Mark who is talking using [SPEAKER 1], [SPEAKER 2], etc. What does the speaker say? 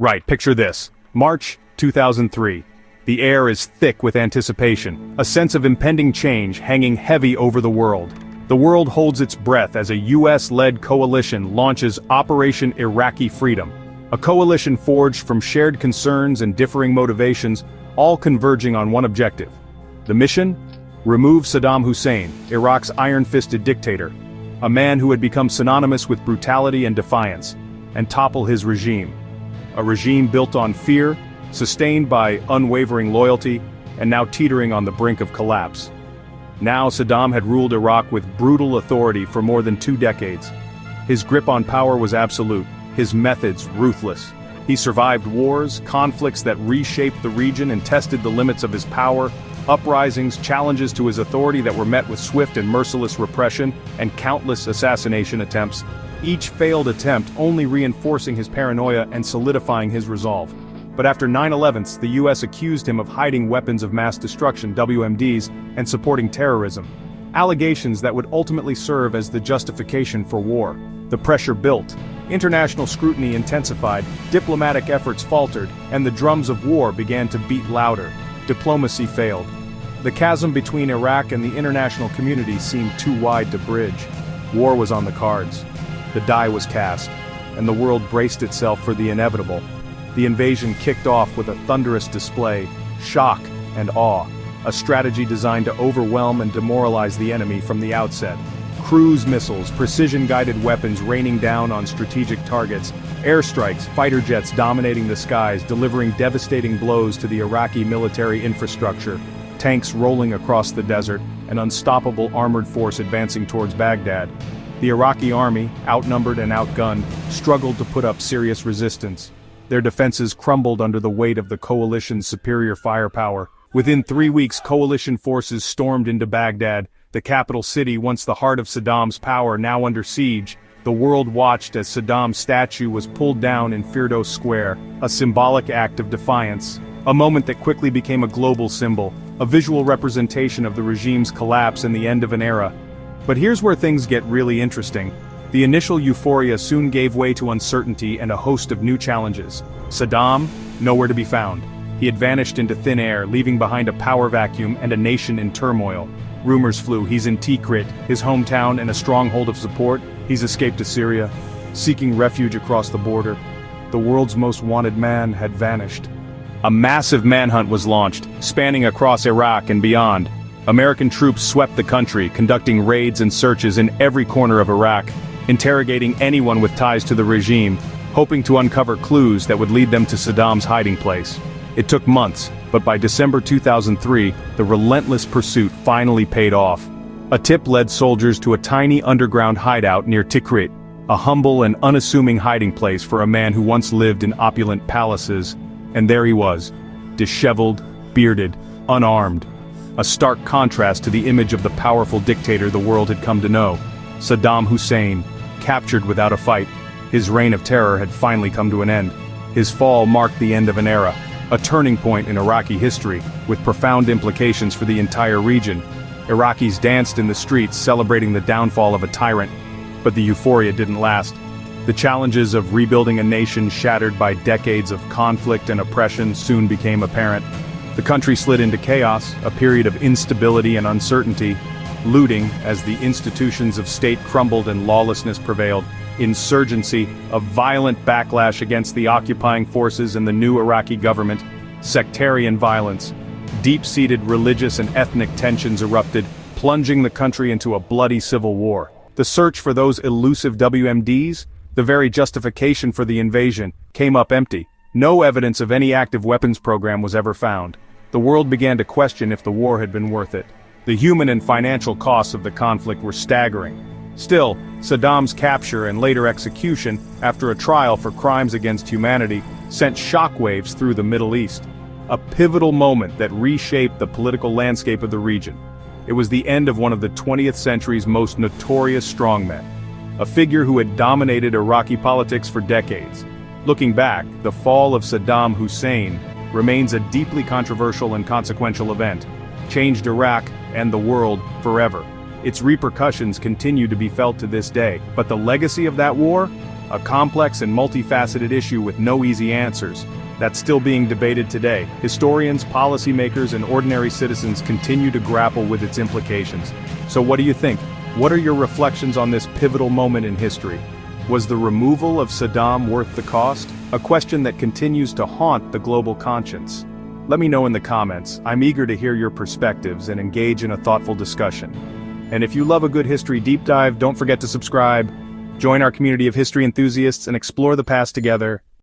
[SPEAKER 1] Right, picture this. March 2003. The air is thick with anticipation, a sense of impending change hanging heavy over the world. The world holds its breath as a US-led coalition launches Operation Iraqi Freedom, a coalition forged from shared concerns and differing motivations, all converging on one objective. The mission? Remove Saddam Hussein, Iraq's iron-fisted dictator, a man who had become synonymous with brutality and defiance, and topple his regime. A regime built on fear, sustained by unwavering loyalty, and now teetering on the brink of collapse. Now Saddam had ruled Iraq with brutal authority for more than 2 decades. His grip on power was absolute, his methods ruthless. He survived wars, conflicts that reshaped the region and tested the limits of his power, uprisings, challenges to his authority that were met with swift and merciless repression, and countless assassination attempts, each failed attempt only reinforcing his paranoia and solidifying his resolve. But after 9/11, the US accused him of hiding weapons of mass destruction, WMDs, and supporting terrorism. Allegations that would ultimately serve as the justification for war. The pressure built. International scrutiny intensified, diplomatic efforts faltered, and the drums of war began to beat louder. Diplomacy failed. The chasm between Iraq and the international community seemed too wide to bridge. War was on the cards. The die was cast, and the world braced itself for the inevitable. The invasion kicked off with a thunderous display, shock and awe, a strategy designed to overwhelm and demoralize the enemy from the outset. Cruise missiles, precision-guided weapons raining down on strategic targets, airstrikes, fighter jets dominating the skies, delivering devastating blows to the Iraqi military infrastructure, tanks rolling across the desert, an unstoppable armored force advancing towards Baghdad. The Iraqi army, outnumbered and outgunned, struggled to put up serious resistance. Their defenses crumbled under the weight of the coalition's superior firepower. Within 3 weeks, coalition forces stormed into Baghdad, the capital city once the heart of Saddam's power, now under siege. The world watched as Saddam's statue was pulled down in Firdos Square, a symbolic act of defiance. A moment that quickly became a global symbol, a visual representation of the regime's collapse and the end of an era. But here's where things get really interesting. The initial euphoria soon gave way to uncertainty and a host of new challenges. Saddam, nowhere to be found. He had vanished into thin air, leaving behind a power vacuum and a nation in turmoil. Rumors flew he's in Tikrit, his hometown and a stronghold of support. He's escaped to Syria, seeking refuge across the border. The world's most wanted man had vanished. A massive manhunt was launched, spanning across Iraq and beyond. American troops swept the country, conducting raids and searches in every corner of Iraq, interrogating anyone with ties to the regime, hoping to uncover clues that would lead them to Saddam's hiding place. It took months, but by December 2003, the relentless pursuit finally paid off. A tip led soldiers to a tiny underground hideout near Tikrit, a humble and unassuming hiding place for a man who once lived in opulent palaces. And there he was, disheveled, bearded, unarmed. A stark contrast to the image of the powerful dictator the world had come to know. Saddam Hussein, captured without a fight. His reign of terror had finally come to an end. His fall marked the end of an era, a turning point in Iraqi history, with profound implications for the entire region. Iraqis danced in the streets celebrating the downfall of a tyrant, but the euphoria didn't last. The challenges of rebuilding a nation shattered by decades of conflict and oppression soon became apparent. The country slid into chaos, a period of instability and uncertainty, looting as the institutions of state crumbled and lawlessness prevailed, insurgency, a violent backlash against the occupying forces and the new Iraqi government, sectarian violence, deep-seated religious and ethnic tensions erupted, plunging the country into a bloody civil war. The search for those elusive WMDs, the very justification for the invasion, came up empty. No evidence of any active weapons program was ever found. The world began to question if the war had been worth it. The human and financial costs of the conflict were staggering. Still, Saddam's capture and later execution, after a trial for crimes against humanity, sent shockwaves through the Middle East. A pivotal moment that reshaped the political landscape of the region. It was the end of one of the 20th century's most notorious strongmen. A figure who had dominated Iraqi politics for decades. Looking back, the fall of Saddam Hussein remains a deeply controversial and consequential event. Changed Iraq and the world forever. Its repercussions continue to be felt to this day, but the legacy of that war? a complex and multifaceted issue with no easy answers. That's still being debated today. Historians, policymakers, and ordinary citizens continue to grapple with its implications. So what do you think? What are your reflections on this pivotal moment in history? Was the removal of Saddam worth the cost? A question that continues to haunt the global conscience. Let me know in the comments. I'm eager to hear your perspectives and engage in a thoughtful discussion. And if you love a good history deep dive, don't forget to subscribe, join our community of history enthusiasts, and explore the past together.